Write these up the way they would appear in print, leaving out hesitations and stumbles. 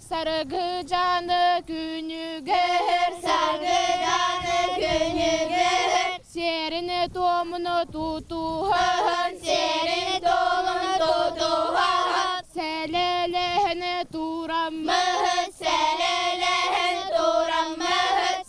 Sargı canı günüger, sargı canı günüger. Serini tomunu tutuhan, serini tomunu tutuhan. Selelehine duramı, selelehine duramı.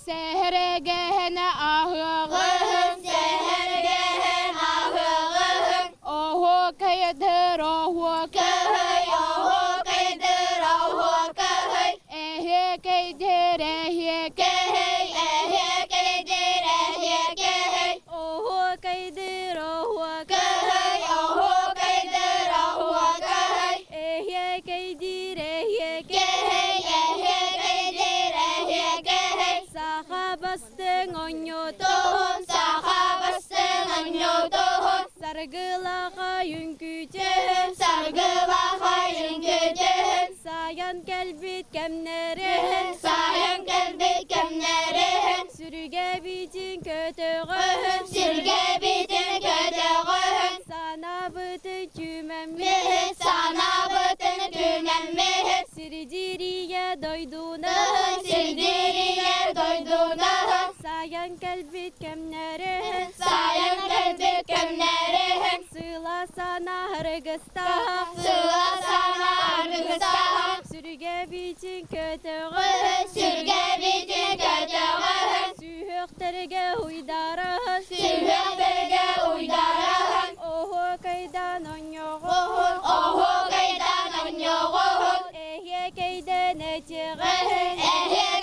Sehergehine ahığın, sehergehine ahığın. Oho kaydır, oho kay, oho kaydır, oho kay. Ehe kaydır, ehe kay, ehe kaydır, ehe kay. Oho kaydır, oho kay, oho kaydır, oho kay. Ehe kaydır, ehe kay, ehe kaydır, ehe kay. Saha bastın onyotohun, saha bastın onyotohun. Sargılağa yünkücün, sargılağa yünkücün. Sayan kelbit kemlerin, sayan kelbit kemlerin. Sürge bitin kötüğün, sürge bitin kötüğün. Sana bütün cümemmi, sana bütün cümemmi. Sirdiriye doydunun, sirdiriye doydunun. Sayan kelbit kemlerin, sayan kelbit kemlerin. Sıla sana hırgıstan, sıla sana hırgıstan. Sürge bitin kötüğün, sürge bitin kötüğün. Sühükterge uydarın, sühükterge uydarın. Oho kaydan onyoğun, oho kaydan onyoğun. Ehe kaydan etiğin, ehe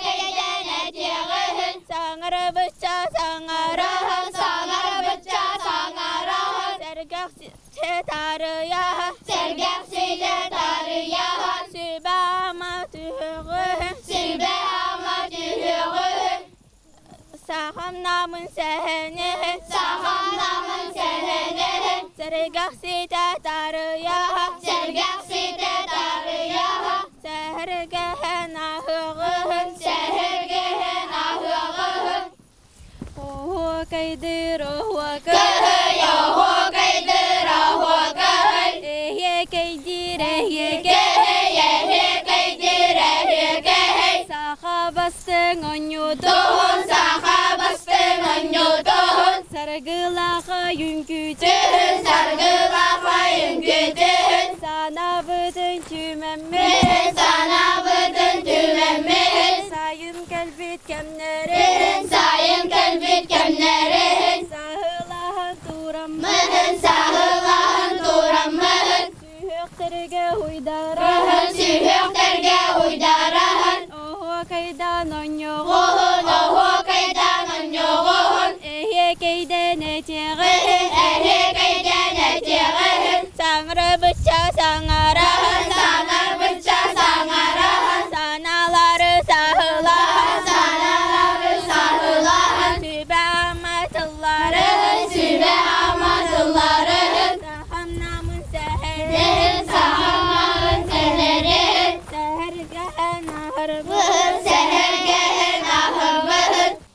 kaydan etiğin. Sangara bıça sangarın, sangara bıça sangarın. Sergak size tarıya, sergak size tarıya. Sübe ama tühüğün, sübe ama tühüğün. Saham namın seheni, saham namın seheni. Sergak size tarıya, sergak size tarıya. Sehergehen ahığın, sehergehen ahığın. Oho kaydır, oho kay, oho kaydır, oho kay. Ehe kaydır, ehe kay, ehe kaydır, ehe kay. Saha bastın onyotohun, saha bastın onyotohun. Sargılağa yünkücün, sargılağa yünkücün. Sana bütün cümemmi, sana bütün cümemmi. Sayın kelbit kemlerin, sayın kelbit kemlerin. Sahılahın duramın, sahılahın duramın. Sühükterge uydarın, sühükterge uydarın. Oho kaydan onyoğun, oho kaydan onyoğun. Ehe kaydan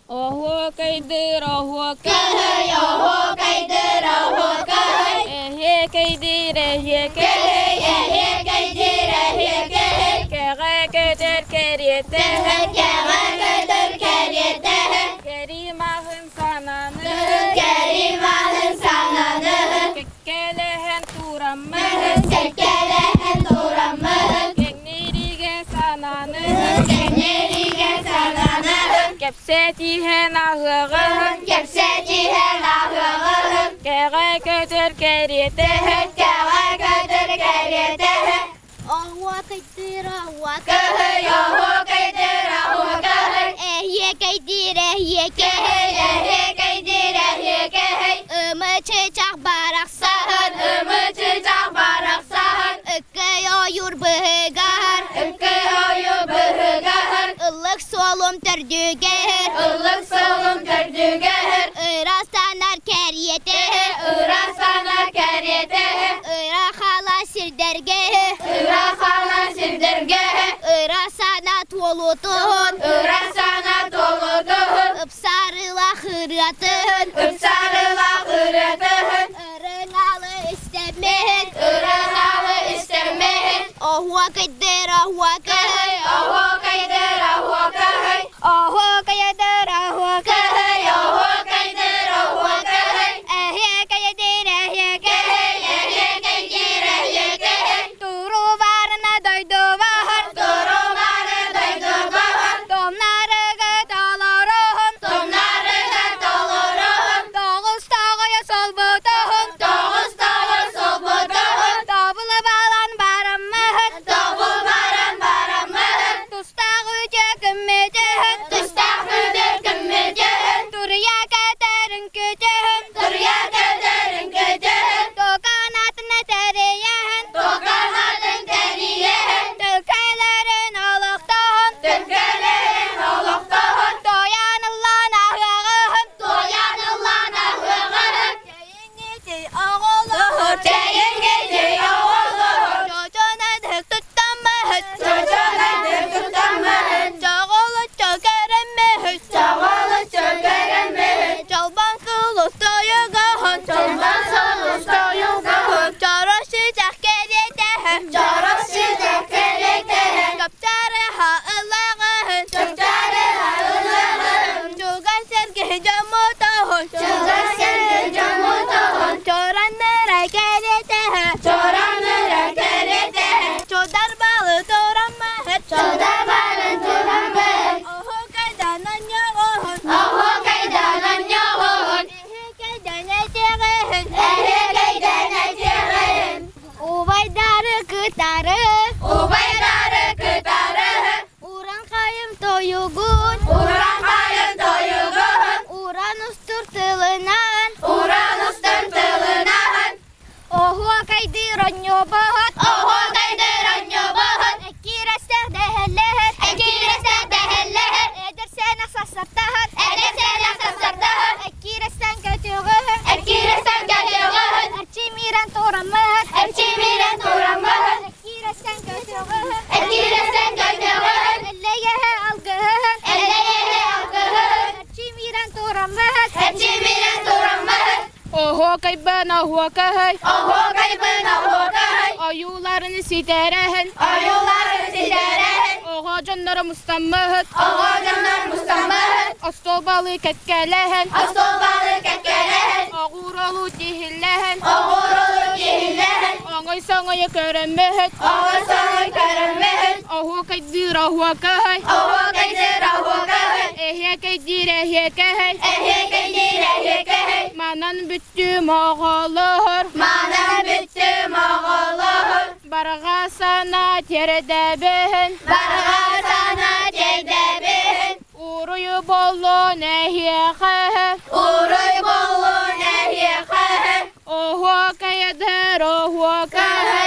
Oho kaydır oho köy, oho kaydır oho köy. Ehe kaydır ehe köy, ehe kaydır ehe köy. Kere kötür keriyete, kere kötür keriyete. Kerimahın sananı, kerimahın sananı. Kekelehen turamı, kekelehen turamı. Kennerige sananı, kennerige sananı. Kepsetihen ahırın, kepsetihen ahırın. Kere kötür keriyete, kere kötür keriyete. Oho kaydır oho Köy, oho kaydır oho köy. Ehye kaydır ehye Köy, ehe kaydır ehe köy. Imı çiçek barak Sahın, ımı çiçek barak sahın. Ökkey oyur bıhıgar Ökkey oyu bıhıgar. Illık solum tördüger Illık solum tördüger. Irastanar keriyete Irastanar keriyete. Irahala sirderge Irasana sirdirge. Irasana tolutun Irasana doludur. Ipsarıla hıratın Öpsarıla hıratın. Irınalı istemeyin Iranalı istemeyin. Oho kaydır oho Köy, oho kaydır oho köy. Oho kaydır oho Köy, oho kaydır oho köy. Ehye kaydır ehye Köy, ehe kaydır ehe köy. Duru varına doydu var Durumarı duydu bahar. Domları gıdalarım Tomları da dolurum. Doğuz doğuya sol buduğum Doğuz dağır sobuduğum. Davulu balan baramın Davul baran baramın. Tustağ ucu gümmüdün Tüstak müdür gümmüdür. Duruya kadarın güdün Durya göllerin güdür. Dokanatına teriyen Dokanadın teriyen. Tülkelerin alıktan Tülkelerin oluktuğun. Doyan Allah'ın ahırın Doyan ulan ahırın. Yengeci oğulur Ceyin gece oğulur. Çocuğuna dik tutamaz Çocuğuna dik tutamaz. Çoğulu çökeremez Çavalı çökerin mi? Çalban sulu soyuğun Çolban solu soyulgun. Çoruş sıcak geride Çoruş sıcak gerekte. Kaptarı hağılağın Çöpçarı ağırlığın. Çoğan sergi camutun Çılgın sevgi camuduğun. Çoranlara geride Çoranlara geride. Çodar balı duramaz Çoda barın duramaz. Oho kaydanan yoğun Oho kaydanan yoğun. Ehe kaydana çeğin Ehe kaydana çeğin. Uvaydarı kıtarı Ubaydarı kıtarı. Uran kayım toyugun Uran kayın doyugun. Uran ustur tılınan Uranüs tırtılından. Oho kaydıran yobat Oho kaydıran yoğun. Ekiresen deheller Ekiresen deheller. Edersen aksasartahan Edersen aksasartahan. Ekiresen götüğün Ekiresen götüğün. Erçimiren toramın Erçimiren toramın. Ekiresen götüğün Ekiresen götüğün. Elleyehe algın Elleyehe algın. Erçimiren toramın Erçimiren toramın. Oho kaybın oho kay. Oho kaybın oho kay. Ayularını siterehen. Ayuların sizlere. Oho canları mustammıhıt. Oho canlar mustammıhın. Astobalı kekkelehen. Astolbalı kekkelehen. Ağuralı tihillehen. Oğur olur kihillehin. Ağay sanaya köremmühüt. Oğur sonu körünmühün. Oho kaydır oho kay. Oho kaydır oho kay. Ehye kaydır ehye kay. Ehe kaydır ehe kay. Manan büttüm oğulur. Manam büttüm oğulur. Barga sana teredebihin. Barga sana ceydebin. Uruyu bollu nehye kay. Uruy bollu nehye kay. Oho kaydır oho kay.